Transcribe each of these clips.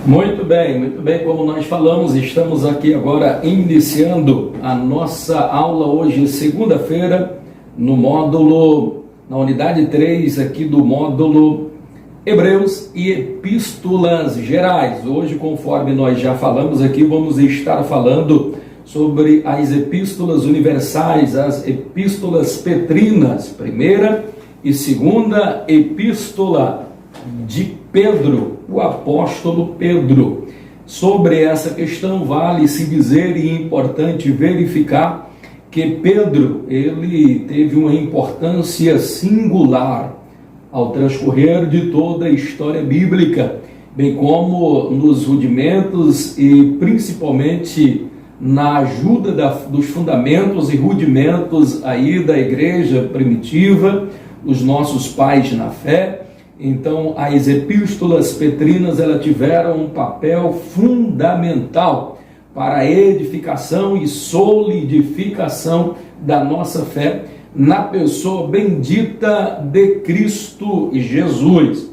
Muito bem, como nós falamos, estamos aqui agora iniciando a nossa aula hoje, segunda-feira, na unidade 3 aqui do módulo Hebreus e Epístolas Gerais. Hoje, conforme nós já falamos aqui, vamos estar falando sobre as epístolas universais, as epístolas petrinas, primeira e segunda epístola de Pedro, o apóstolo Pedro. Sobre essa questão vale-se dizer e é importante verificar que Pedro, ele teve uma importância singular ao transcorrer de toda a história bíblica, bem como nos rudimentos e principalmente na ajuda dos fundamentos e rudimentos aí da igreja primitiva, os nossos pais na fé. Então, as epístolas petrinas, elas tiveram um papel fundamental para a edificação e solidificação da nossa fé na pessoa bendita de Cristo Jesus.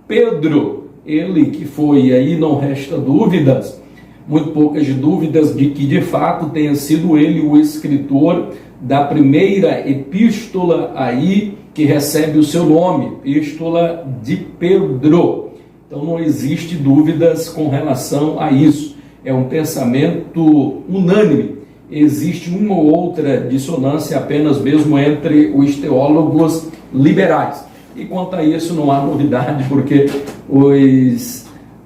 Pedro, ele que foi aí, não resta dúvidas, muito poucas dúvidas de que de fato tenha sido ele o escritor da primeira epístola aí que recebe o seu nome, Epístola de Pedro. Então não existe dúvidas com relação a isso. É um pensamento unânime. Existe uma ou outra dissonância apenas mesmo entre os teólogos liberais. E quanto a isso não há novidade, porque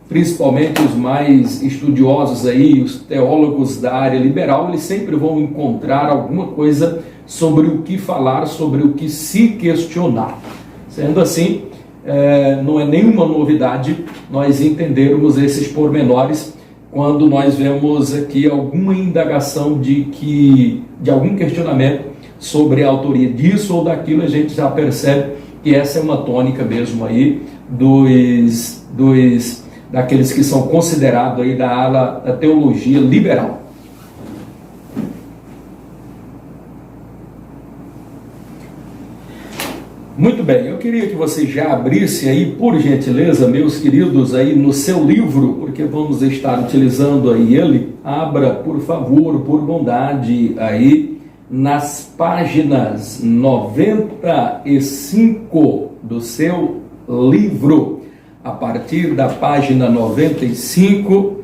principalmente os mais estudiosos aí, os teólogos da área liberal, eles sempre vão encontrar alguma coisa sobre o que falar, sobre o que se questionar. Sendo assim, não é nenhuma novidade nós entendermos esses pormenores quando nós vemos aqui alguma indagação de algum questionamento sobre a autoria disso ou daquilo. A gente já percebe que essa é uma tônica mesmo aí daqueles que são considerados aí da ala da teologia liberal. Muito bem, eu queria que você já abrisse aí, por gentileza, meus queridos, aí no seu livro, porque vamos estar utilizando aí ele. Abra, por favor, por bondade, aí nas páginas 95 do seu livro. A partir da página 95,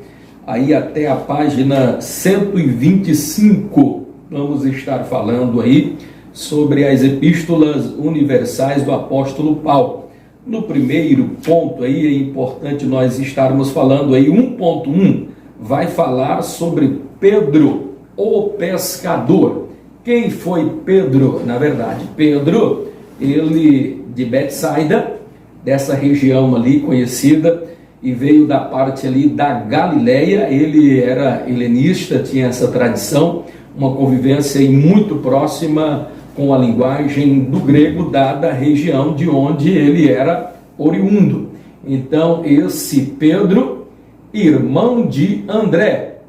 aí até a página 125, vamos estar falando aí sobre as epístolas universais do apóstolo Paulo. No primeiro ponto aí é importante nós estarmos falando aí, 1.1 vai falar sobre Pedro, o pescador. Quem foi Pedro? Na verdade, Pedro, ele de Betsaida, dessa região ali conhecida, e veio da parte ali da Galileia. Ele era helenista, tinha essa tradição, uma convivência aí muito próxima com a linguagem do grego, dada a região de onde ele era oriundo. Então, esse Pedro, irmão de André,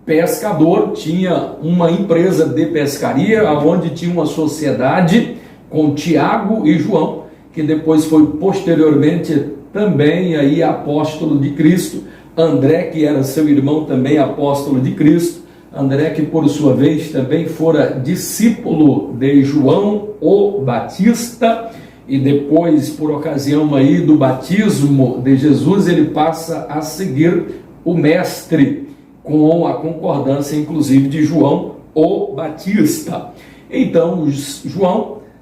pescador, tinha uma empresa de pescaria, onde tinha uma sociedade com Tiago e João, que depois foi posteriormente também aí apóstolo de Cristo. André, que era seu irmão, também apóstolo de Cristo. André, que por sua vez também fora discípulo de João o Batista, e depois, por ocasião aí do batismo de Jesus, ele passa a seguir o mestre, com a concordância inclusive de João o Batista. Então,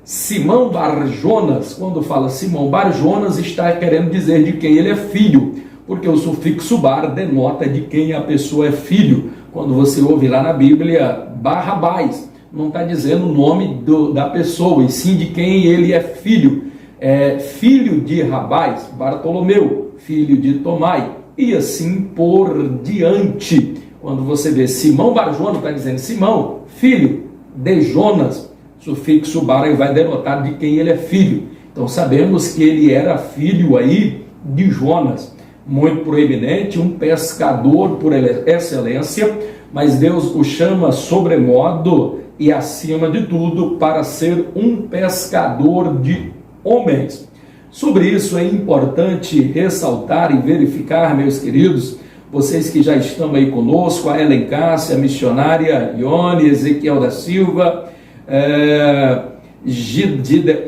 Simão Bar-Jonas, quando fala Simão Bar-Jonas, está querendo dizer de quem ele é filho, porque o sufixo bar denota de quem a pessoa é filho. Quando você ouve lá na Bíblia Barrabás, não está dizendo o nome da pessoa, e sim de quem ele é filho. É filho de Rabás, Bartolomeu, filho de Tomai, e assim por diante. Quando você vê Simão Bar-Jonas, está dizendo Simão, filho de Jonas, sufixo bar aí vai denotar de quem ele é filho. Então sabemos que ele era filho aí de Jonas, muito proeminente, um pescador por excelência, mas Deus o chama sobremodo e acima de tudo para ser um pescador de homens. Sobre isso é importante ressaltar e verificar, meus queridos, vocês que já estão aí conosco, a Ellen Cássia, a missionária Ione, Ezequiel da Silva,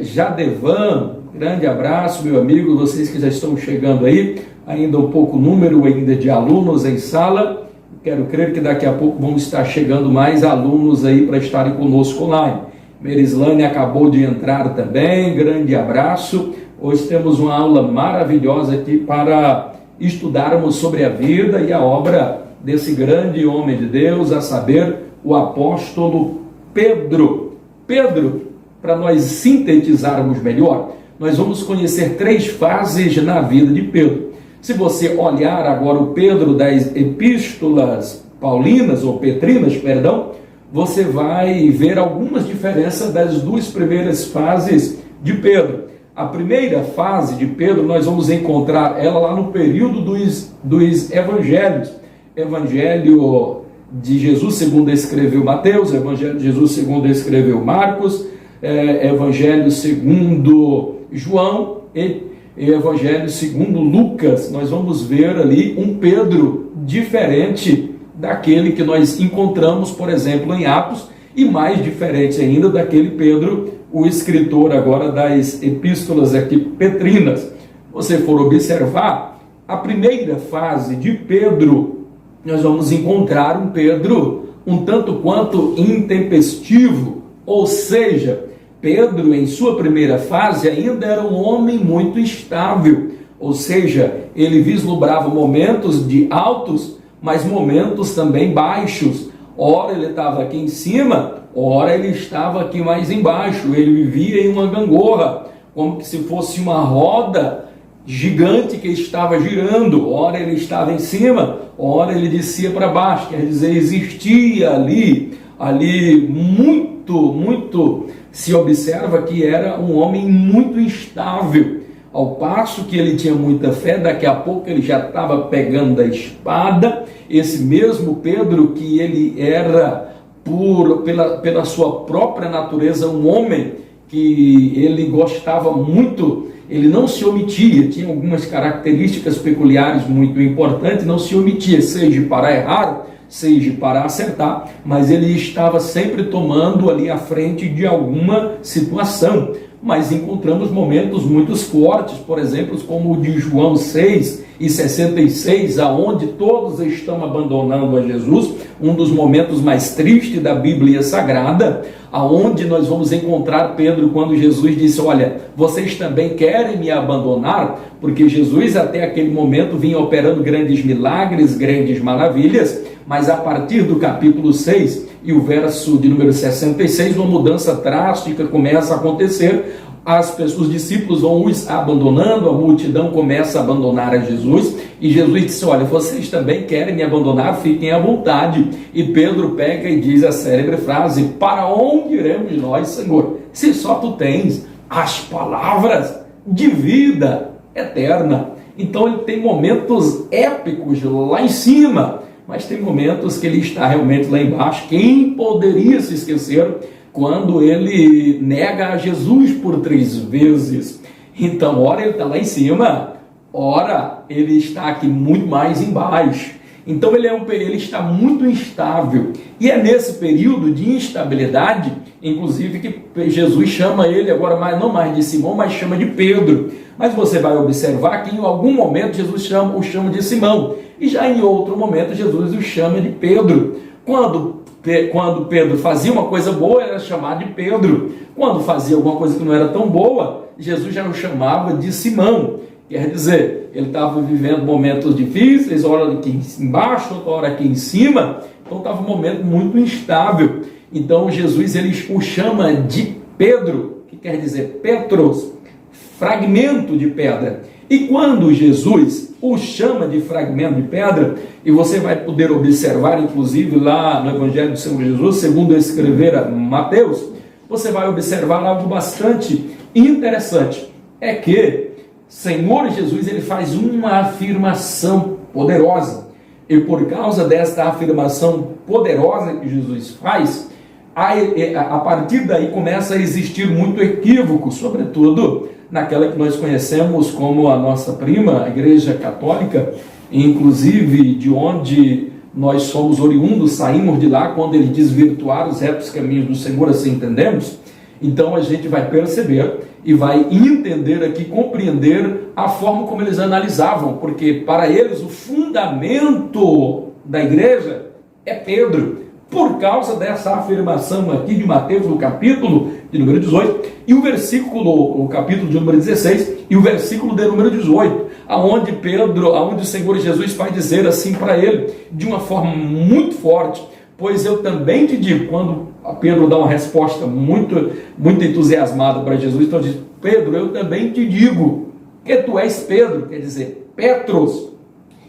Jadevan, grande abraço, meu amigo, vocês que já estão chegando aí, ainda um pouco número ainda de alunos em sala, quero crer que daqui a pouco vão estar chegando mais alunos aí para estarem conosco online. Merislane acabou de entrar também, grande abraço. Hoje temos uma aula maravilhosa aqui para estudarmos sobre a vida e a obra desse grande homem de Deus, a saber, o apóstolo Pedro. Pedro, para nós sintetizarmos melhor, nós vamos conhecer 3 fases na vida de Pedro. Se você olhar agora o Pedro das epístolas paulinas, ou petrinas, perdão, você vai ver algumas diferenças das 2 primeiras fases de Pedro. A primeira fase de Pedro, nós vamos encontrar ela lá no período dos evangelhos. Evangelho de Jesus segundo escreveu Mateus, Evangelho de Jesus segundo escreveu Marcos, Evangelho segundo João e Evangelho segundo Lucas. Nós vamos ver ali um Pedro diferente daquele que nós encontramos, por exemplo, em Atos, e mais diferente ainda daquele Pedro, o escritor agora das epístolas aqui petrinas. Se você for observar, a primeira fase de Pedro, nós vamos encontrar um Pedro um tanto quanto intempestivo, ou seja, Pedro, em sua primeira fase, ainda era um homem muito instável, ou seja, ele vislumbrava momentos de altos, mas momentos também baixos. Ora ele estava aqui em cima, ora ele estava aqui mais embaixo. Ele vivia em uma gangorra, como se fosse uma roda gigante que estava girando. Ora ele estava em cima, ora ele descia para baixo. Quer dizer, existia ali muito se observa que era um homem muito instável. Ao passo que ele tinha muita fé, daqui a pouco ele já estava pegando a espada. Esse mesmo Pedro, que ele era, pela sua própria natureza, um homem que ele gostava muito, ele não se omitia, tinha algumas características peculiares muito importantes, não se omitia, seja para errar, seja para acertar, mas ele estava sempre tomando ali à frente de alguma situação. Mas encontramos momentos muito fortes, por exemplo, como o de João 6:66, aonde todos estão abandonando a Jesus, um dos momentos mais tristes da Bíblia Sagrada, aonde nós vamos encontrar Pedro quando Jesus disse: olha, vocês também querem me abandonar? Porque Jesus até aquele momento vinha operando grandes milagres, grandes maravilhas, mas a partir do capítulo 6 e o verso de número 66, uma mudança drástica começa a acontecer. Os discípulos vão os abandonando, a multidão começa a abandonar a Jesus, e Jesus disse: olha, vocês também querem me abandonar? Fiquem à vontade. E Pedro pega e diz a célebre frase: para onde iremos nós, Senhor, se só tu tens as palavras de vida eterna? Então ele tem momentos épicos lá em cima, mas tem momentos que ele está realmente lá embaixo. Quem poderia se esquecer quando ele nega a Jesus por 3 vezes? Então, ora ele está lá em cima, ora ele está aqui muito mais embaixo. Então ele está muito instável, e é nesse período de instabilidade, inclusive, que Jesus chama ele agora não mais de Simão, mas chama de Pedro. Mas você vai observar que em algum momento Jesus o chama de Simão, e já em outro momento Jesus o chama de Pedro. Quando Pedro fazia uma coisa boa, era chamado de Pedro. Quando fazia alguma coisa que não era tão boa, Jesus já o chamava de Simão. Quer dizer, ele estava vivendo momentos difíceis, hora aqui embaixo, outra hora aqui em cima. Então estava um momento muito instável. Então Jesus ele o chama de Pedro, que quer dizer Petros, fragmento de pedra. E quando Jesus o chama de fragmento de pedra, e você vai poder observar, inclusive, lá no Evangelho do Senhor Jesus, segundo escrever Mateus, você vai observar algo bastante interessante. É que Senhor Jesus ele faz uma afirmação poderosa. E por causa desta afirmação poderosa que Jesus faz, a partir daí começa a existir muito equívoco, sobretudo naquela que nós conhecemos como a nossa prima, a Igreja Católica, inclusive de onde nós somos oriundos, saímos de lá, quando ele diz virtuar os retos caminhos do Senhor, assim entendemos. Então a gente vai perceber e vai entender aqui, compreender a forma como eles analisavam, porque para eles o fundamento da igreja é Pedro, por causa dessa afirmação aqui de Mateus, no capítulo de número 18, e o versículo, o capítulo de número 16, e o versículo de número 18, aonde o Senhor Jesus vai dizer assim para ele, de uma forma muito forte: pois eu também te digo, quando Pedro dá uma resposta muito entusiasmada para Jesus, então diz: Pedro, eu também te digo que tu és Pedro, quer dizer, Petros,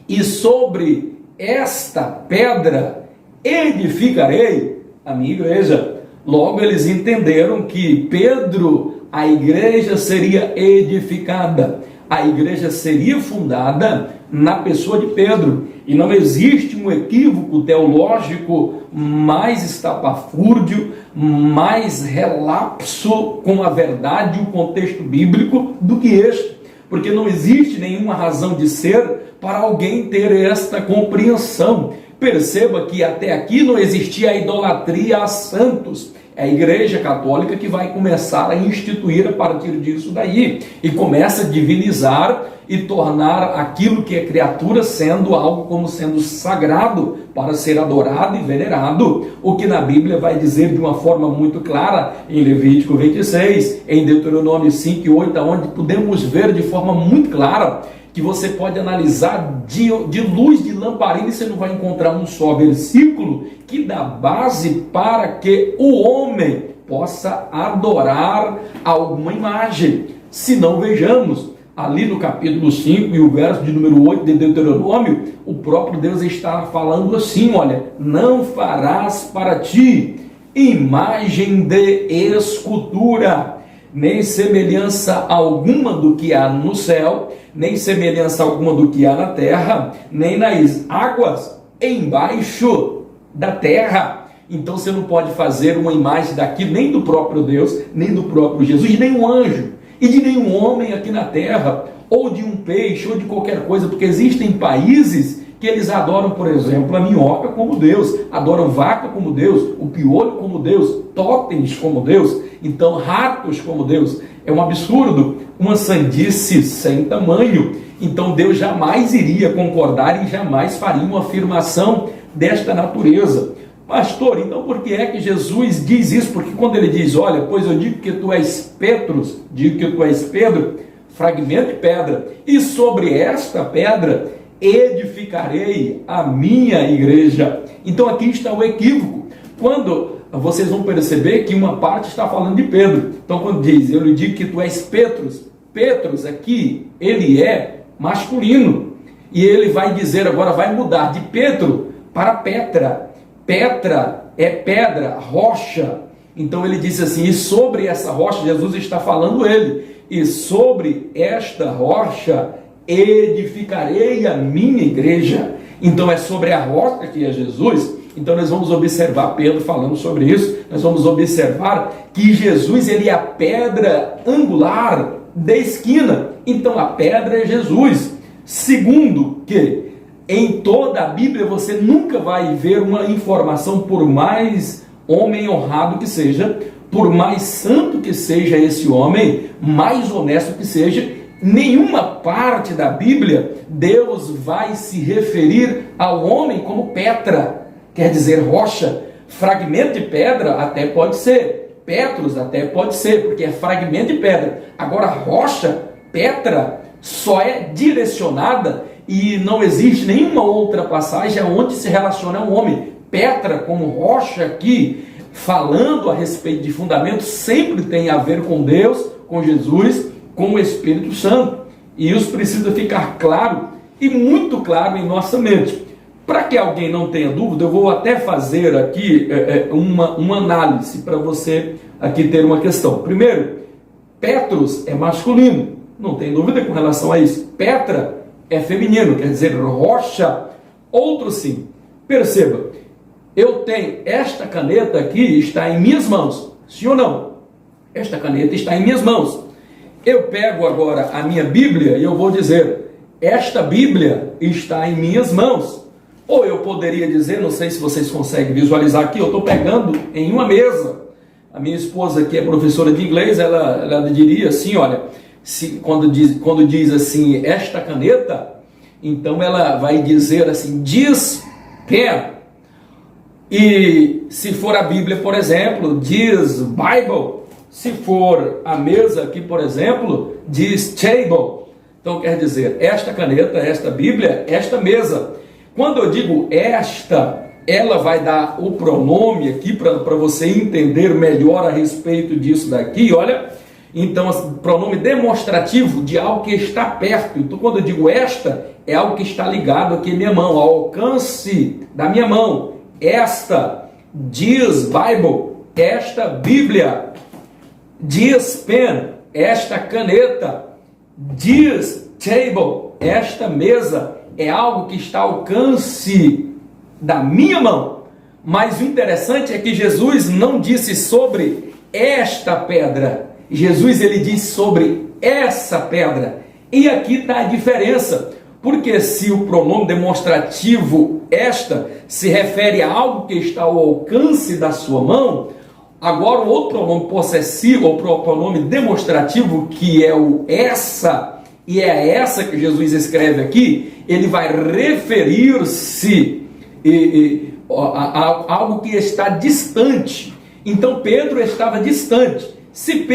e sobre esta pedra edificarei a minha igreja. Logo eles entenderam que Pedro, a igreja seria edificada, a igreja seria fundada na pessoa de Pedro, e não existe um equívoco teológico mais estapafúrdio, mais relapso com a verdade e o contexto bíblico do que este, porque não existe nenhuma razão de ser para alguém ter esta compreensão. Perceba que até aqui não existia a idolatria a santos. É a Igreja Católica que vai começar a instituir a partir disso daí, e começa a divinizar e tornar aquilo que é criatura sendo algo como sendo sagrado para ser adorado e venerado, o que na Bíblia vai dizer de uma forma muito clara em Levítico 26, em Deuteronômio 5 e 8, onde podemos ver de forma muito clara que você pode analisar de luz de lamparina e você não vai encontrar um só versículo que dá base para que o homem possa adorar alguma imagem. Se não, vejamos, ali no capítulo 5 e o verso de número 8 de Deuteronômio, o próprio Deus está falando assim: olha, não farás para ti imagem de escultura, nem semelhança alguma do que há no céu, nem semelhança alguma do que há na terra, nem nas águas embaixo da terra. Então você não pode fazer uma imagem daquilo, nem do próprio Deus, nem do próprio Jesus, de nenhum anjo, e de nenhum homem aqui na terra, ou de um peixe, ou de qualquer coisa, porque existem países que eles adoram, por exemplo, a minhoca como Deus, adoram vaca como Deus, o piolho como Deus, totens como Deus, então ratos como Deus. É um absurdo, uma sandice sem tamanho. Então Deus jamais iria concordar e jamais faria uma afirmação desta natureza. Pastor, então por que é que Jesus diz isso? Porque quando ele diz: olha, pois eu digo que tu és Petros, digo que tu és Pedro, fragmento de pedra, e sobre esta pedra edificarei a minha igreja. Então aqui está o equívoco. Quando vocês vão perceber que uma parte está falando de Pedro. Então quando diz: eu lhe digo que tu és Petros, Petros aqui, ele é masculino. E ele vai dizer agora, vai mudar de Petro para Petra. Petra é pedra, rocha. Então ele disse assim: e sobre essa rocha, Jesus está falando ele, e sobre esta rocha edificarei a minha igreja. Então é sobre a rocha que é Jesus. Então nós vamos observar Pedro falando sobre isso. Nós vamos observar que Jesus, ele é a pedra angular da esquina. Então a pedra é Jesus. Segundo, que em toda a Bíblia você nunca vai ver uma informação, por mais homem honrado que seja, por mais santo que seja esse homem, mais honesto que seja, nenhuma parte da Bíblia Deus vai se referir ao homem como Petra, quer dizer rocha. Fragmento de pedra até pode ser, Petros até pode ser, porque é fragmento de pedra. Agora rocha, Petra, só é direcionada, e não existe nenhuma outra passagem onde se relaciona ao homem. Petra como rocha aqui, falando a respeito de fundamento, sempre tem a ver com Deus, com Jesus, com o Espírito Santo. E isso precisa ficar claro e muito claro em nossa mente. Para que alguém não tenha dúvida, eu vou até fazer aqui uma análise para você aqui ter uma questão. Primeiro, Petros é masculino, não tem dúvida com relação a isso. Petra é feminino, quer dizer rocha. Outro sim. Perceba, eu tenho esta caneta aqui, está em minhas mãos, sim ou não? Esta caneta está em minhas mãos. Eu pego agora a minha Bíblia e eu vou dizer: esta Bíblia está em minhas mãos. Ou eu poderia dizer, não sei se vocês conseguem visualizar aqui, eu estou pegando em uma mesa. A minha esposa, que é professora de inglês, ela diria assim, olha, quando diz assim, esta caneta, então ela vai dizer assim, this pen. E se for a Bíblia, por exemplo, this Bible. Se for a mesa aqui, por exemplo, this table. Então quer dizer, esta caneta, esta Bíblia, esta mesa. Quando eu digo esta, ela vai dar o pronome aqui para você entender melhor a respeito disso daqui, olha. Então, pronome demonstrativo de algo que está perto. Então, quando eu digo esta, é algo que está ligado aqui em minha mão, ao alcance da minha mão. Esta, this Bible, esta Bíblia. This pen, esta caneta. This table, esta mesa. É algo que está ao alcance da minha mão. Mas o interessante é que Jesus não disse sobre esta pedra. Jesus, ele diz sobre essa pedra. E aqui está a diferença. Porque se o pronome demonstrativo esta se refere a algo que está ao alcance da sua mão, agora o outro pronome possessivo, ou pronome demonstrativo, que é o essa, e é essa que Jesus escreve aqui, ele vai referir-se a algo que está distante. Então Pedro estava distante. Se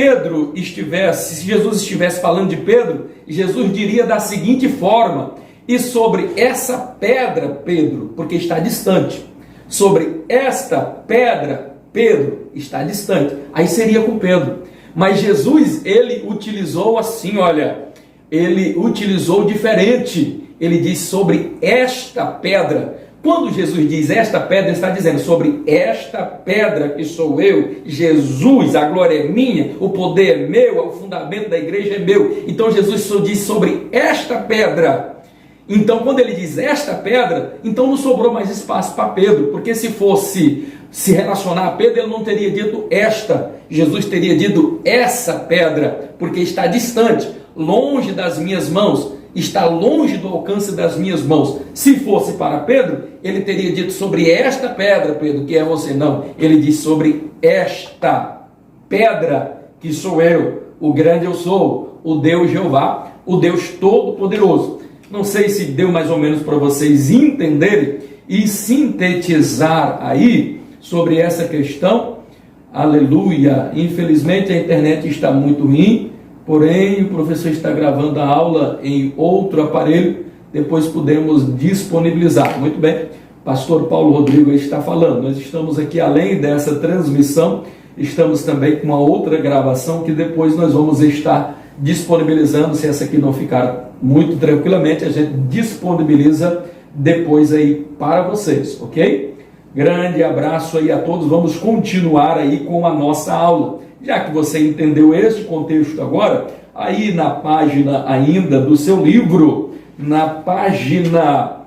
Jesus estivesse falando de Pedro, Jesus diria da seguinte forma: e sobre essa pedra, Pedro, porque está distante. Sobre esta pedra, Pedro, está distante. Aí seria com Pedro. Mas Jesus, ele utilizou assim, olha, ele utilizou diferente. Ele diz sobre esta pedra. Quando Jesus diz esta pedra, ele está dizendo sobre esta pedra que sou eu, Jesus, a glória é minha, o poder é meu, o fundamento da igreja é meu. Então Jesus só diz sobre esta pedra. Então quando ele diz esta pedra, então não sobrou mais espaço para Pedro, porque se fosse se relacionar a Pedro, ele não teria dito esta. Jesus teria dito essa pedra, porque está distante, longe das minhas mãos. Está longe do alcance das minhas mãos. Se fosse para Pedro, ele teria dito sobre esta pedra, Pedro, que é você. Não, ele diz sobre esta pedra, que sou eu, o grande eu sou, o Deus Jeová, o Deus Todo-Poderoso. Não sei se deu mais ou menos para vocês entenderem e sintetizar aí sobre essa questão. Aleluia! Infelizmente a internet está muito ruim. Porém, o professor está gravando a aula em outro aparelho, depois podemos disponibilizar. Muito bem, pastor Paulo Rodrigo está falando. Nós estamos aqui, além dessa transmissão, estamos também com uma outra gravação que depois nós vamos estar disponibilizando. Se essa aqui não ficar muito tranquilamente, a gente disponibiliza depois aí para vocês, ok? Grande abraço aí a todos. Vamos continuar aí com a nossa aula. Já que você entendeu este contexto agora, aí na página ainda do seu livro, na página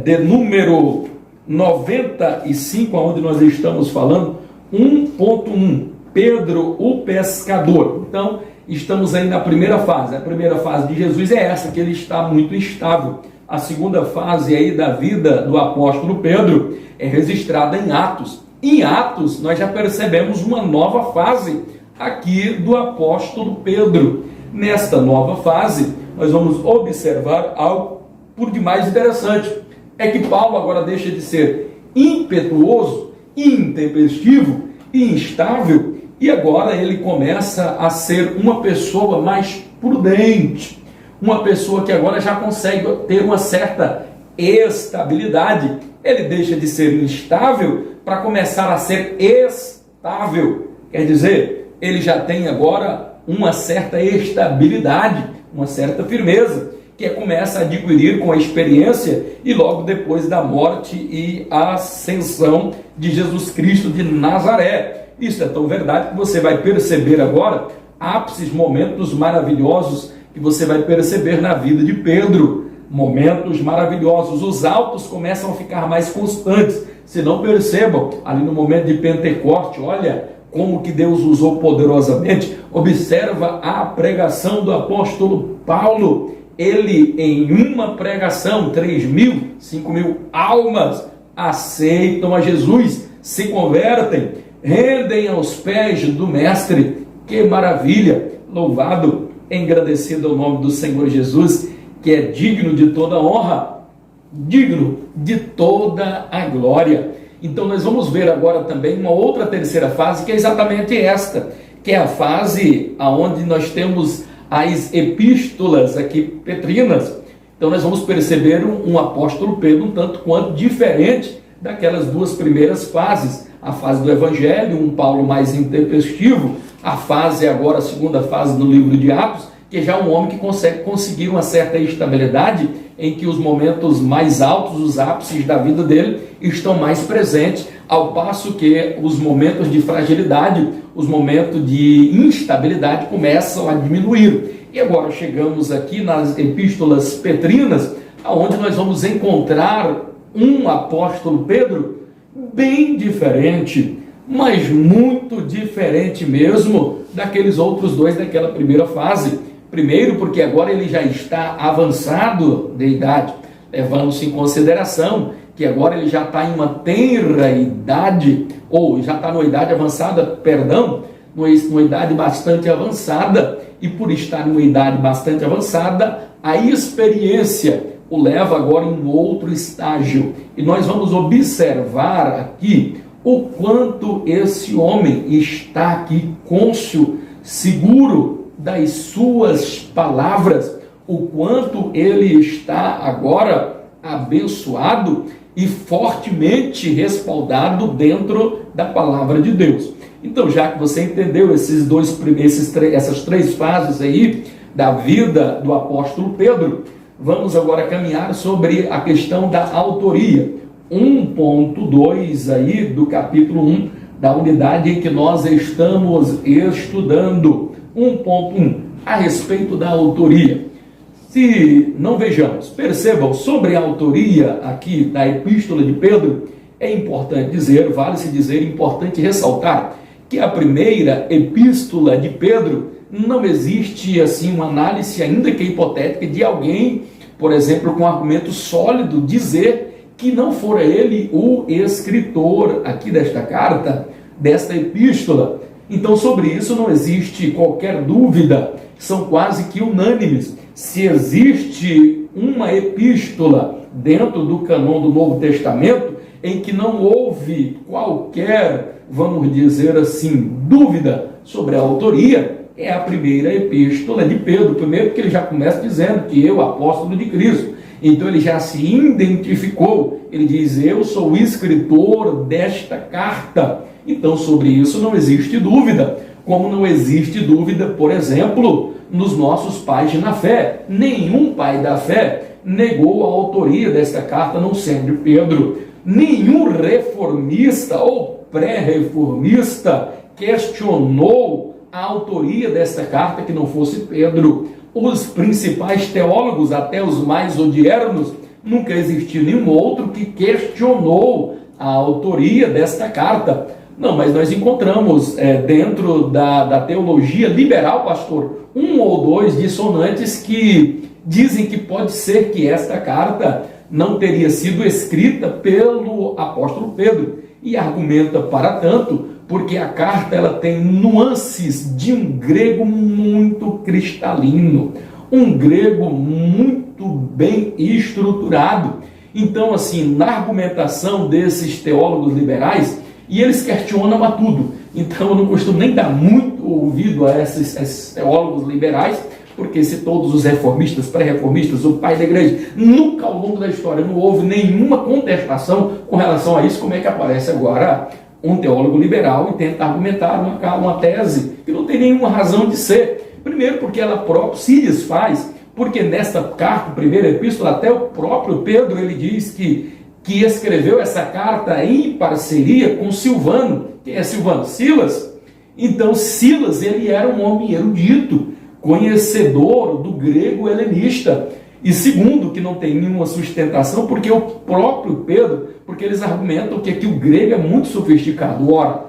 de número 95, onde nós estamos falando, 1.1, Pedro o pescador. Então, estamos aí na primeira fase. A primeira fase de Jesus é essa, que ele está muito instável. A segunda fase aí da vida do apóstolo Pedro é registrada em Atos. Em Atos, nós já percebemos uma nova fase aqui do apóstolo Pedro. Nesta nova fase, nós vamos observar algo por demais interessante. É que Paulo agora deixa de ser impetuoso, intempestivo e instável, e agora ele começa a ser uma pessoa mais prudente. Uma pessoa que agora já consegue ter uma certa estabilidade. Ele deixa de ser instável para começar a ser estável. Quer dizer, ele já tem agora uma certa estabilidade, uma certa firmeza, que começa a adquirir com a experiência e logo depois da morte e ascensão de Jesus Cristo de Nazaré. Isso é tão verdade que você vai perceber agora ápices, momentos maravilhosos que você vai perceber na vida de Pedro. Momentos maravilhosos. Os altos começam a ficar mais constantes. Se não percebam, ali no momento de Pentecoste, olha como que Deus usou poderosamente. Observa a pregação do apóstolo Paulo. ele em uma pregação, 3.000, 5.000 almas aceitam a Jesus, se convertem, rendem aos pés do Mestre. Que maravilha! Louvado, engrandecido é o nome do Senhor Jesus, que é digno de toda honra, digno de toda a glória. Então nós vamos ver agora também uma outra terceira fase, que é exatamente esta, que é a fase onde nós temos as epístolas aqui petrinas. Então nós vamos perceber um apóstolo Pedro um tanto quanto diferente daquelas duas primeiras fases, a fase do Evangelho, um Paulo mais intempestivo, a fase agora, a segunda fase no livro de Atos, que já é um homem que consegue conseguir uma certa estabilidade, em que os momentos mais altos, os ápices da vida dele, estão mais presentes, ao passo que os momentos de fragilidade, os momentos de instabilidade começam a diminuir. E agora chegamos aqui nas epístolas petrinas, onde nós vamos encontrar um apóstolo Pedro bem diferente, mas muito diferente mesmo daqueles outros dois daquela primeira fase. Primeiro, porque agora ele já está avançado de idade, levando-se em consideração que agora ele já está em uma tenra idade, ou já está numa idade avançada, perdão, numa idade bastante avançada, e por estar numa idade bastante avançada, a experiência o leva agora em outro estágio. E nós vamos observar aqui o quanto esse homem está aqui cônscio, seguro das suas palavras, o quanto ele está agora abençoado e fortemente respaldado dentro da palavra de Deus. Então, já que você entendeu essas três fases aí da vida do apóstolo Pedro, vamos agora caminhar sobre a questão da autoria. 1.2 aí do capítulo 1 da unidade em que nós estamos estudando. 1.1, a respeito da autoria. Se não vejamos, percebam, sobre a autoria aqui da epístola de Pedro, é importante dizer, vale-se dizer, importante ressaltar, que a primeira epístola de Pedro não existe assim uma análise, ainda que hipotética, de alguém, por exemplo, com um argumento sólido, dizer que não fora ele o escritor aqui desta carta, desta epístola. Então, sobre isso não existe qualquer dúvida, são quase que unânimes. Se existe uma epístola dentro do cânon do Novo Testamento em que não houve qualquer, vamos dizer assim, dúvida sobre a autoria, é a primeira epístola de Pedro. Primeiro que ele já começa dizendo que eu, apóstolo de Cristo. Então ele já se identificou, ele diz, eu sou o escritor desta carta. Então sobre isso não existe dúvida, como não existe dúvida, por exemplo, nos nossos pais na fé. Nenhum pai da fé negou a autoria desta carta, não sendo Pedro. Nenhum reformista ou pré-reformista questionou a autoria desta carta que não fosse Pedro. Os principais teólogos, até os mais odiernos, nunca existiu nenhum outro que questionou a autoria desta carta. Não, mas nós encontramos dentro da teologia liberal, pastor, um ou dois dissonantes que dizem que pode ser que esta carta não teria sido escrita pelo apóstolo Pedro, e argumenta para tanto porque a carta ela tem nuances de um grego muito cristalino, um grego muito bem estruturado. Então, assim, na argumentação desses teólogos liberais, e eles questionam a tudo. Então eu não costumo nem dar muito ouvido a esses teólogos liberais, porque se todos os reformistas, pré-reformistas, o pai da igreja, nunca ao longo da história não houve nenhuma contestação com relação a isso, como é que aparece agora um teólogo liberal e tenta argumentar uma tese que não tem nenhuma razão de ser? Primeiro porque ela própria se desfaz, porque nesta carta, primeira epístola, até o próprio Pedro ele diz que escreveu essa carta em parceria com Silvano. Quem é Silvano? Silas. Então Silas ele era um homem erudito, conhecedor do grego helenista. E segundo, que não tem nenhuma sustentação, porque o próprio Pedro, porque eles argumentam que aqui o grego é muito sofisticado. Ora,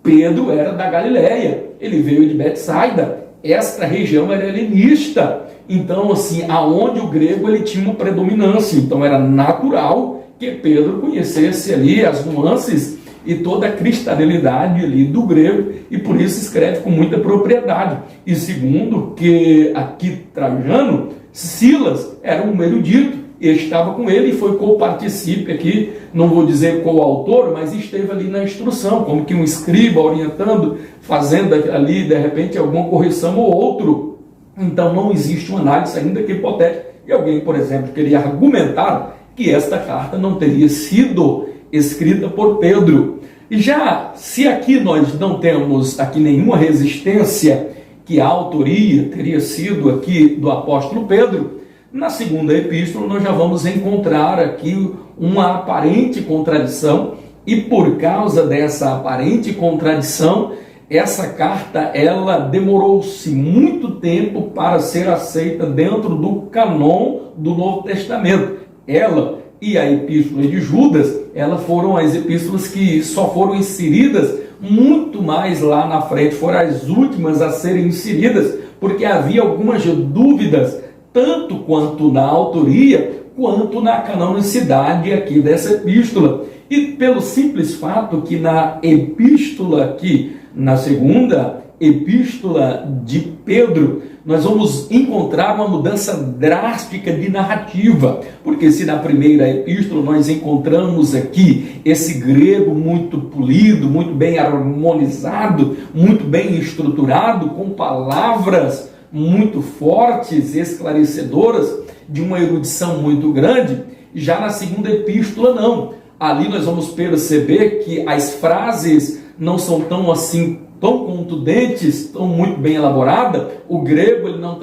Pedro era da Galileia, ele veio de Betsaida, esta região era helenista. Então, assim, aonde o grego ele tinha uma predominância. Então, era natural que Pedro conhecesse ali as nuances e toda a cristalidade ali do grego, e por isso escreve com muita propriedade. E segundo, que aqui Trajano, Silas era um erudito, e estava com ele e foi co-participe aqui, não vou dizer co-autor, mas esteve ali na instrução, como que um escriba orientando, fazendo ali, de repente, alguma correção ou outro. Então não existe uma análise, ainda que hipotética, e alguém, por exemplo, queria argumentar que esta carta não teria sido escrita por Pedro. E já, se aqui nós não temos aqui nenhuma resistência que a autoria teria sido aqui do apóstolo Pedro, na segunda epístola nós já vamos encontrar aqui uma aparente contradição, e por causa dessa aparente contradição, essa carta ela demorou-se muito tempo para ser aceita dentro do cânon do Novo Testamento. Ela e a epístola de Judas, elas foram as epístolas que só foram inseridas muito mais lá na frente, foram as últimas a serem inseridas, porque havia algumas dúvidas, tanto quanto na autoria, quanto na canonicidade aqui dessa epístola. E pelo simples fato que na epístola aqui, na segunda epístola de Pedro, nós vamos encontrar uma mudança drástica de narrativa, porque se na primeira epístola nós encontramos aqui esse grego muito polido, muito bem harmonizado, muito bem estruturado, com palavras muito fortes, esclarecedoras, de uma erudição muito grande, já na segunda epístola não. Ali nós vamos perceber que as frases não são tão assim, tão contundentes, tão muito bem elaboradas. O grego ele não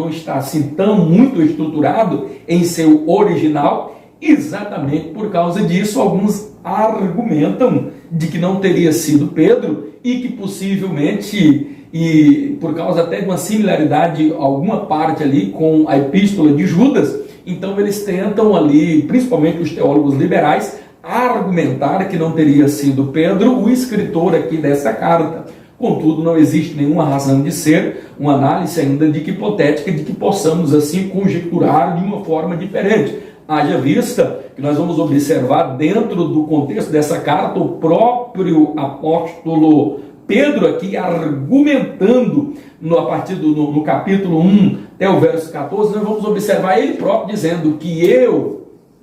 está assim tão muito estruturado em seu original. Exatamente por causa disso, alguns argumentam de que não teria sido Pedro e que possivelmente, e por causa até de uma similaridade, alguma parte ali com a epístola de Judas, então eles tentam ali, principalmente os teólogos liberais, argumentar que não teria sido Pedro o escritor aqui dessa carta. Contudo, não existe nenhuma razão de ser, uma análise ainda de que hipotética, de que possamos assim conjecturar de uma forma diferente. Haja vista que nós vamos observar dentro do contexto dessa carta o próprio apóstolo Pedro aqui argumentando a partir do capítulo 1 até o verso 14, nós vamos observar ele próprio dizendo que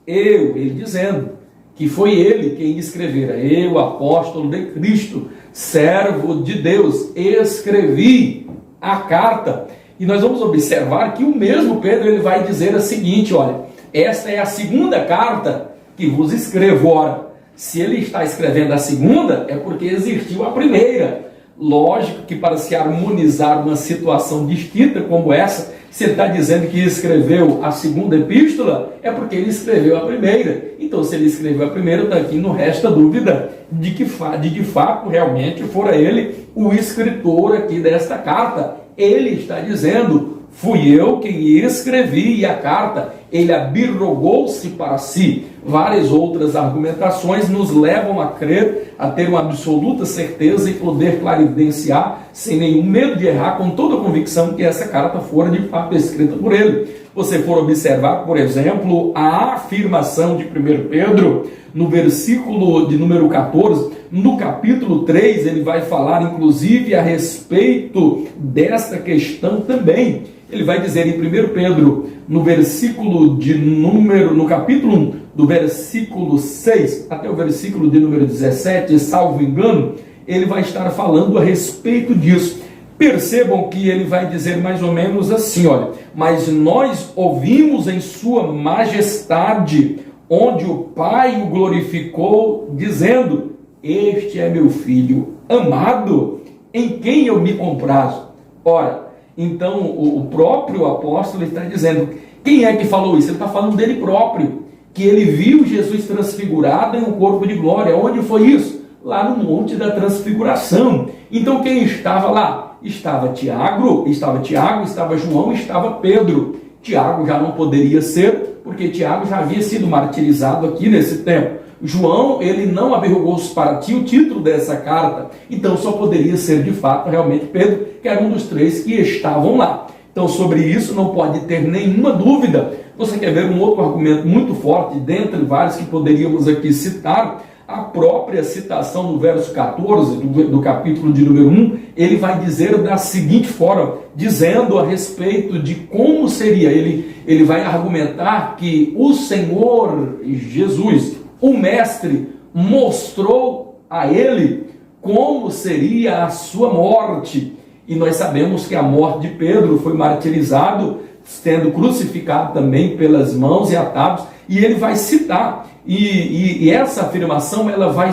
ele dizendo que foi ele quem escrevera, eu, apóstolo de Cristo, servo de Deus, escrevi a carta. E nós vamos observar que o mesmo Pedro ele vai dizer o seguinte, olha, esta é a segunda carta que vos escrevo. Ora, se ele está escrevendo a segunda, é porque existiu a primeira. Lógico que para se harmonizar uma situação distinta como essa, se ele está dizendo que escreveu a segunda epístola, é porque ele escreveu a primeira. Então, se ele escreveu a primeira, daqui não resta dúvida de que de fato realmente fora ele o escritor aqui desta carta. Ele está dizendo, fui eu quem escrevi a carta, ele abirrogou-se para si. Várias outras argumentações nos levam a crer, a ter uma absoluta certeza e poder clarividenciar, sem nenhum medo de errar, com toda a convicção que essa carta fora de fato escrita por ele. Se você for observar, por exemplo, a afirmação de 1 Pedro, no versículo de número 14, no capítulo 3, ele vai falar inclusive a respeito desta questão também. Ele vai dizer em 1 Pedro, no versículo de número, no capítulo 1, do versículo 6 até o versículo de número 17, salvo engano, ele vai estar falando a respeito disso. Percebam que ele vai dizer mais ou menos assim, olha, mas nós ouvimos em sua majestade, onde o Pai o glorificou, dizendo, este é meu filho amado, em quem eu me comprazo. Ora, então o próprio apóstolo está dizendo, quem é que falou isso? Ele está falando dele próprio, que ele viu Jesus transfigurado em um corpo de glória. Onde foi isso? Lá no Monte da Transfiguração. Então quem estava lá? Estava Tiago, estava João, estava Pedro. Tiago já não poderia ser, porque Tiago já havia sido martirizado aqui nesse tempo. João, ele não averrugou-se para ti o título dessa carta, então só poderia ser de fato realmente Pedro, que era um dos três que estavam lá. Então sobre isso não pode ter nenhuma dúvida. Você quer ver um outro argumento muito forte, dentre vários que poderíamos aqui citar? A própria citação no verso 14 do capítulo de número 1, ele vai dizer da seguinte forma, dizendo a respeito de como seria, ele vai argumentar que o Senhor Jesus, o Mestre, mostrou a ele como seria a sua morte. E nós sabemos que a morte de Pedro foi martirizado, sendo crucificado também pelas mãos e atados, e ele vai citar, e essa afirmação ela vai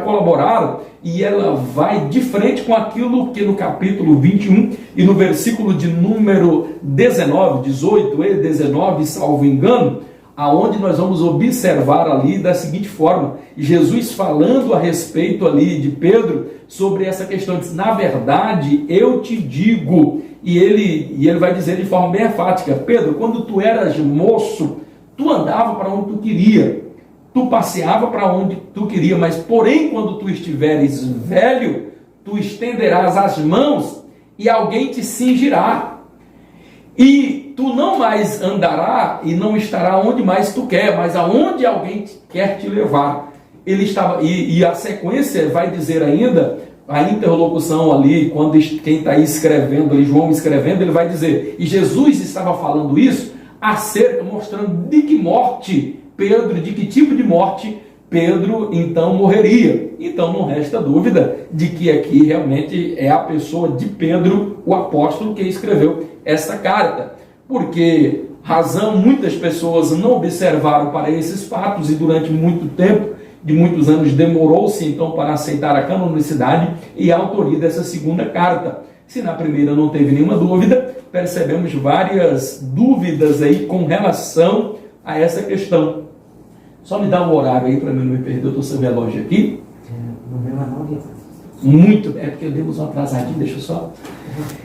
colaborar, e ela vai de frente com aquilo que no capítulo 21 e no versículo de número 19, 18 e 19, salvo engano, aonde nós vamos observar ali da seguinte forma, Jesus falando a respeito ali de Pedro, sobre essa questão, diz, na verdade eu te digo, e ele vai dizer de forma bem enfática, Pedro, quando tu eras moço, tu andava para onde tu queria, tu passeava para onde tu queria, mas porém quando tu estiveres velho, tu estenderás as mãos e alguém te cingirá, e tu não mais andará e não estará onde mais tu quer, mas aonde alguém quer te levar. Ele estava, e a sequência vai dizer ainda, a interlocução ali, quando quem está aí escrevendo, ali, João escrevendo, ele vai dizer, e Jesus estava falando isso, acerca, mostrando de que morte Pedro, de que tipo de morte Pedro então morreria. Então não resta dúvida de que aqui realmente é a pessoa de Pedro, o apóstolo, que escreveu essa carta. Porque razão muitas pessoas não observaram para esses fatos e durante muito tempo, de muitos anos, demorou-se então para aceitar a canonicidade e a autoria dessa segunda carta. Se na primeira não teve nenhuma dúvida, percebemos várias dúvidas aí com relação a essa questão. Só me dá um horário aí para mim não me perder, eu estou sem relógio aqui. No meu anel. Muito, é porque demos uma atrasadinha, deixa eu só.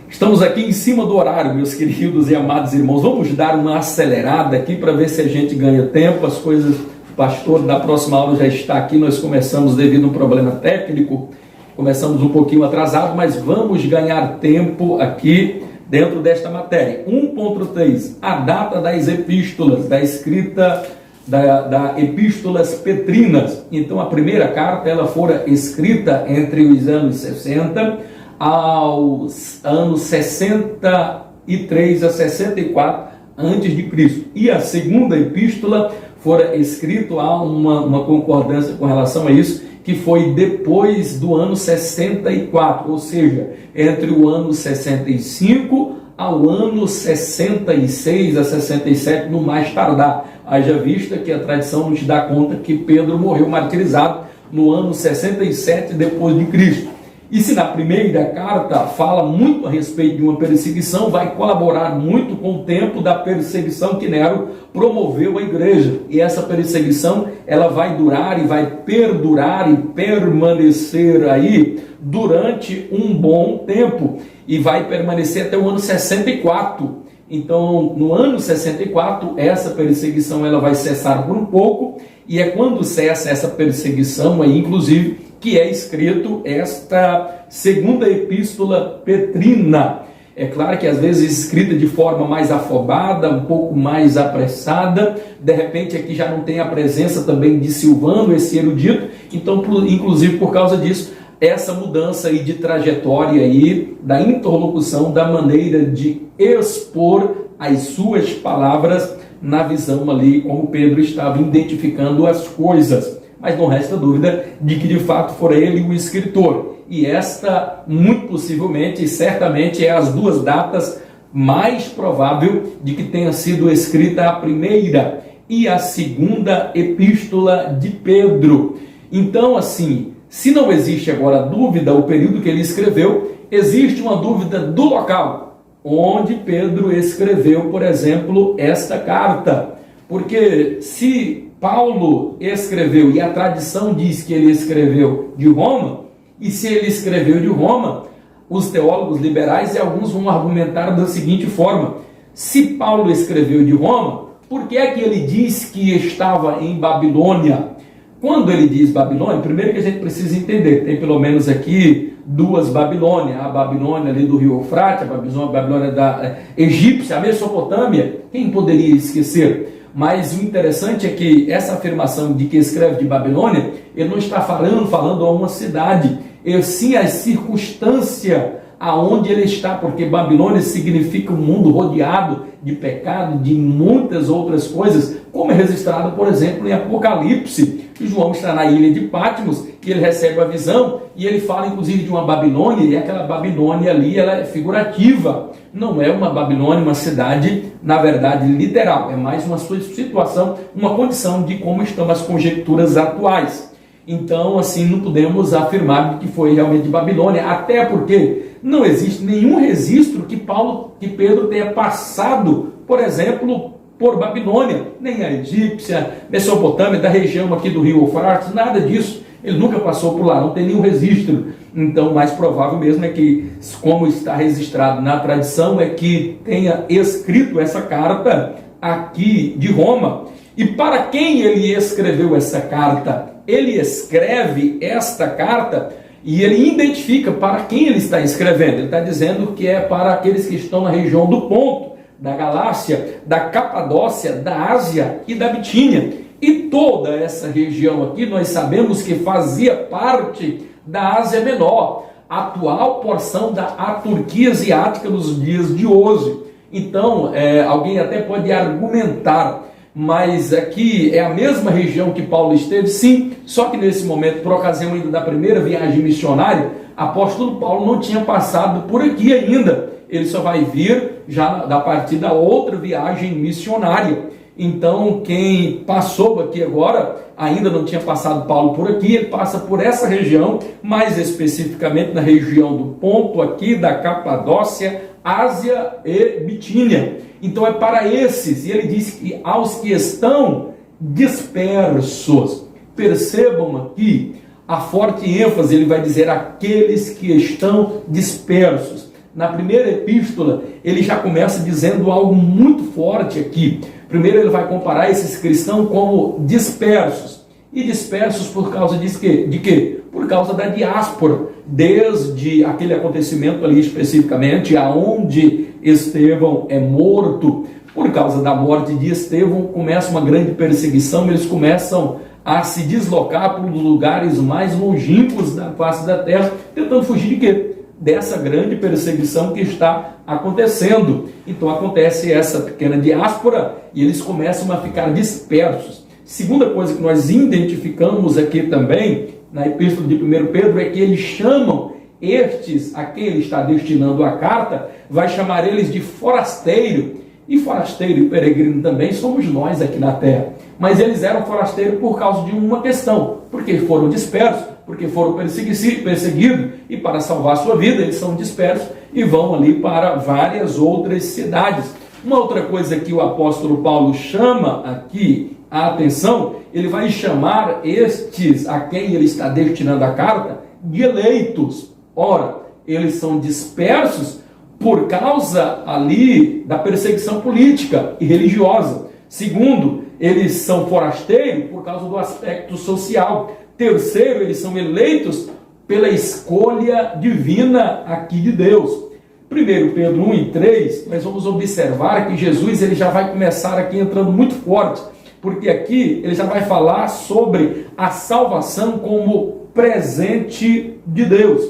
Estamos aqui em cima do horário, meus queridos e amados irmãos. Vamos dar uma acelerada aqui para ver se a gente ganha tempo. As coisas, o pastor da próxima aula já está aqui. Nós começamos devido a um problema técnico. Começamos um pouquinho atrasado, mas vamos ganhar tempo aqui dentro desta matéria. 1.3, a data das epístolas, da escrita da Epístolas Petrinas. Então a primeira carta ela fora escrita entre os anos 60 aos anos 63 a 64 antes de Cristo. E a segunda epístola fora escrita, há uma concordância com relação a isso, que foi depois do ano 64, ou seja, entre o ano 65 ao ano 66 a 67, no mais tardar. Haja vista que a tradição nos dá conta que Pedro morreu martirizado no ano 67 depois de Cristo. E se na primeira carta fala muito a respeito de uma perseguição, vai colaborar muito com o tempo da perseguição que Nero promoveu à igreja. E essa perseguição, ela vai durar e vai perdurar e permanecer aí durante um bom tempo. E vai permanecer até o ano 64. Então, no ano 64, essa perseguição ela vai cessar por um pouco. E é quando cessa essa perseguição aí, inclusive, que é escrito esta segunda epístola petrina. É claro que às vezes escrita de forma mais afobada, um pouco mais apressada, de repente aqui já não tem a presença também de Silvano, esse erudito, então inclusive por causa disso, essa mudança aí de trajetória aí, da interlocução, da maneira de expor as suas palavras na visão ali, como Pedro estava identificando as coisas. Mas não resta dúvida de que de fato for ele o escritor. E esta, muito possivelmente e certamente, é as duas datas mais provável de que tenha sido escrita a primeira e a segunda epístola de Pedro. Então, assim, se não existe agora dúvida, o período que ele escreveu, existe uma dúvida do local onde Pedro escreveu, por exemplo, esta carta. Porque se Paulo escreveu, e a tradição diz que ele escreveu de Roma, e se ele escreveu de Roma, os teólogos liberais e alguns vão argumentar da seguinte forma: se Paulo escreveu de Roma, Por que é que ele diz que estava em Babilônia? Quando ele diz Babilônia, primeiro que a gente precisa entender, tem pelo menos aqui duas Babilônias, a Babilônia ali do rio Eufrates, a Babilônia da egípcia, a Mesopotâmia, quem poderia esquecer? Mas o interessante é que essa afirmação de que escreve de Babilônia, ele não está falando a uma cidade, e sim a circunstância aonde ele está, porque Babilônia significa um mundo rodeado de pecado, de muitas outras coisas, como é registrado, por exemplo, em Apocalipse, que João está na ilha de Patmos, e ele recebe a visão, e ele fala inclusive de uma Babilônia, e aquela Babilônia ali, ela é figurativa, não é uma Babilônia, uma cidade, na verdade, literal, é mais uma situação, uma condição de como estão as conjecturas atuais. Então, assim, não podemos afirmar que foi realmente Babilônia, até porque não existe nenhum registro que Pedro tenha passado, por exemplo, por Babilônia, nem a egípcia, Mesopotâmia, da região aqui do rio Eufrates, nada disso. Ele nunca passou por lá, não tem nenhum registro. Então, o mais provável mesmo é que, como está registrado na tradição, é que tenha escrito essa carta aqui de Roma. E para quem ele escreveu essa carta? Ele escreve esta carta e ele identifica para quem ele está escrevendo. Ele está dizendo que é para aqueles que estão na região do Ponto, da Galácia, da Capadócia, da Ásia e da Bitínia. E toda essa região aqui nós sabemos que fazia parte da Ásia Menor, atual porção da Turquia asiática nos dias de hoje. Então, alguém até pode argumentar, mas aqui é a mesma região que Paulo esteve, sim, só que nesse momento, por ocasião ainda da primeira viagem missionária, apóstolo Paulo não tinha passado por aqui ainda, ele só vai vir já a partir da outra viagem missionária. Então, quem passou aqui agora, ainda não tinha passado Paulo por aqui, ele passa por essa região, mais especificamente na região do Ponto aqui, da Capadócia, Ásia e Bitínia. Então é para esses, e ele diz que aos que estão dispersos, percebam aqui a forte ênfase, ele vai dizer aqueles que estão dispersos. Na primeira epístola, ele já começa dizendo algo muito forte aqui. Primeiro ele vai comparar esses cristãos como dispersos. E dispersos por causa de quê? Por causa da diáspora. Desde aquele acontecimento ali especificamente, aonde Estevão é morto. Por causa da morte de Estevão, começa uma grande perseguição. Eles começam a se deslocar para os lugares mais longínquos da face da terra, tentando fugir de quê? Dessa grande perseguição que está acontecendo. Então acontece essa pequena diáspora e eles começam a ficar dispersos. Segunda coisa que nós identificamos aqui também, na epístola de 1 Pedro, é que eles chamam estes, a quem ele está destinando a carta, vai chamar eles de forasteiro. E forasteiro e peregrino também somos nós aqui na terra. Mas eles eram forasteiros por causa de uma questão, porque foram dispersos, porque foram perseguidos, e para salvar sua vida eles são dispersos e vão ali para várias outras cidades. Uma outra coisa que o apóstolo Paulo chama aqui a atenção, ele vai chamar estes a quem ele está destinando a carta de eleitos. Ora, eles são dispersos por causa ali da perseguição política e religiosa. Segundo, eles são forasteiros por causa do aspecto social. Terceiro, eles são eleitos pela escolha divina aqui de Deus. 1 Pedro 1 e 3, nós vamos observar que Jesus ele já vai começar aqui entrando muito forte, porque aqui ele já vai falar sobre a salvação como presente de Deus.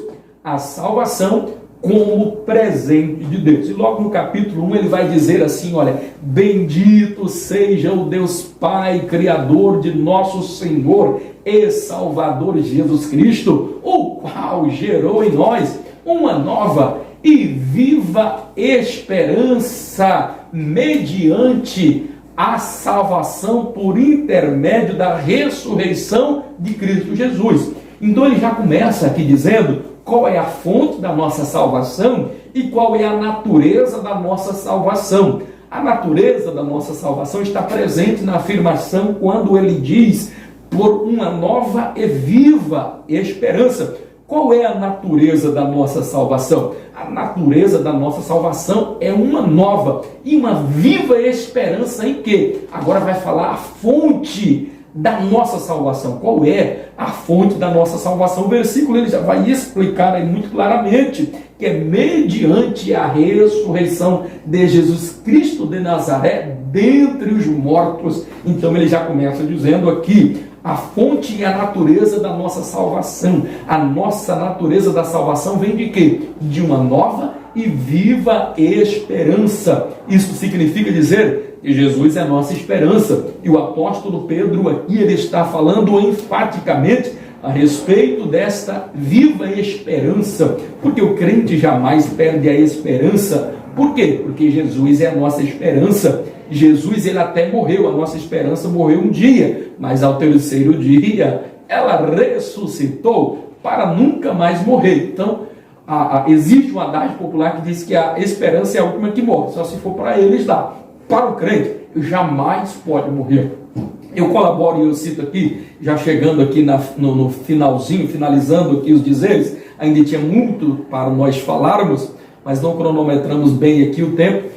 A salvação como presente de Deus. E logo no capítulo 1 ele vai dizer assim, olha, bendito seja o Deus Pai, Criador de nosso Senhor e Salvador Jesus Cristo, o qual gerou em nós uma nova e viva esperança mediante a salvação por intermédio da ressurreição de Cristo Jesus. Então ele já começa aqui dizendo qual é a fonte da nossa salvação e qual é a natureza da nossa salvação. A natureza da nossa salvação está presente na afirmação quando ele diz por uma nova e viva esperança. Qual é a natureza da nossa salvação? A natureza da nossa salvação é uma nova e uma viva esperança em que? Agora vai falar a fonte da nossa salvação. Qual é a fonte da nossa salvação? O versículo ele já vai explicar aí muito claramente que é mediante a ressurreição de Jesus Cristo de Nazaré dentre os mortos. Então ele já começa dizendo aqui a fonte e a natureza da nossa salvação. A nossa natureza da salvação vem de quê? De uma nova e viva esperança. Isso significa dizer que Jesus é a nossa esperança. E o apóstolo Pedro aqui ele está falando enfaticamente a respeito desta viva esperança. Porque o crente jamais perde a esperança. Por quê? Porque Jesus é a nossa esperança. Jesus ele até morreu, a nossa esperança morreu um dia, mas ao terceiro dia ela ressuscitou para nunca mais morrer. Então existe um adágio popular que diz que a esperança é a última que morre, só se for para eles lá. Para o crente jamais pode morrer. Eu colaboro e eu cito aqui, já chegando aqui no finalzinho, finalizando aqui os dizeres, ainda tinha muito para nós falarmos, mas não cronometramos bem aqui o tempo.